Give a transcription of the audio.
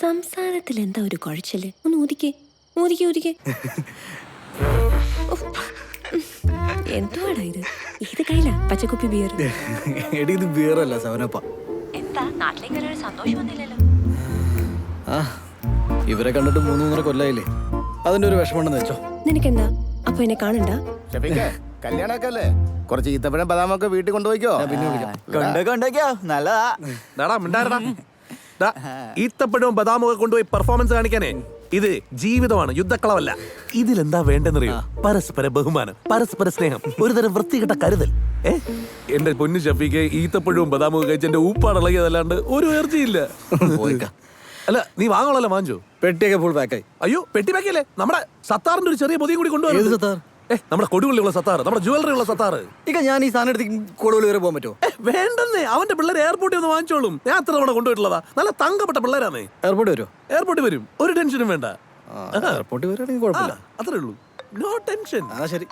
സംസാരത്തിൽ എന്താ ഒരു കുഴച്ചല്? ഒന്ന് ഊതിക്കേ ഊതിക്കേ ഊതിക്കേ. എന്തുവാടാ ഇത്? ഏത് കയ്യിലാ പച്ചക്കുപ്പി ബിയർ? എടി ഇത് ബിയറല്ല സെവനപ്പ. എന്താ നാട്ടിലേക്ക് ഒരു സന്തോഷമൊന്നുമില്ലല്ലോ? ഇവരെ കണ്ടിട്ട് 3-3 കൊല്ലായില്ലേ, അതിന്റെ ഒരു വിഷമമുണ്ടെന്ന് വെച്ചോ. നിനക്കെന്താ അപ്പൊ എന്നെ കാണണ്ട? കല്യാണമൊക്കെ അല്ലേ, കുറച്ച് ഈത്തപ്പഴം ബദാമൊക്കെ വീട്ടിൽ കൊണ്ടുപോയിക്കോ. കൊണ്ടോക്കോ നല്ലതാ. ഈത്തപ്പഴവും ബദാമും ഒക്കെ കൊണ്ടുപോയി പെർഫോമൻസ് കാണിക്കാനേ. ഇത് ജീവിതമാണ്, യുദ്ധക്കളമല്ല. ഇതിലെന്താ വേണ്ടെന്നറിയോ? പരസ്പര ബഹുമാനം, പരസ്പര സ്നേഹം, ഒരുതരം വൃത്തികെട്ട കരുതൽ. എന്റെ പൊന്നു ഷഫീക്ക്, ഈത്തപ്പഴവും ബദാമും കഴിച്ച് എന്റെ ഊപ്പാടിളകിയതല്ലാണ്ട് ഒരു എനർജിയില്ല. അല്ല, നീ വാങ്ങോളല്ലോ, വാങ്ങിച്ചോ? പെട്ടിയൊക്കെ ഫുൾ പാക്കായി. അയ്യോ, പെട്ടി പാക്കിയല്ലേ? നമ്മുടെ സത്താറിന്റെ ഒരു ചെറിയ പൊതിയും കൂടി കൊണ്ടുപോകും. നമ്മുടെ കൊടുവള്ളിയുള്ള സത്താറ്, നമ്മുടെ ജുവലറി ഉള്ള സത്താറ്. ഇక ഞാൻ ഈ സാധനം എടുത്ത് കൊടുവള്ളി വരെ പോകാൻ പറ്റുമോ? വേണ്ടെന്നേ, അവന്റെ പിള്ളേർ എയർപോർട്ടിൽ ഒന്ന് വാങ്ങിച്ചോളും. ഞാൻ അത്ര തവണ കൊണ്ടുപോയിട്ടുള്ളതാ. നല്ല തങ്കപ്പെട്ട പിള്ളേരാന്നേ. എയർപോർട്ട് വരുമോ? എയർപോർട്ടിൽ വരും, ഒരു ടെൻഷനും വേണ്ട. എയർപോർട്ടിൽ വരികയാണെങ്കിൽ കുഴപ്പമില്ല, അത്രേ ഉള്ളൂ, നോ ടെൻഷൻ. ശരി.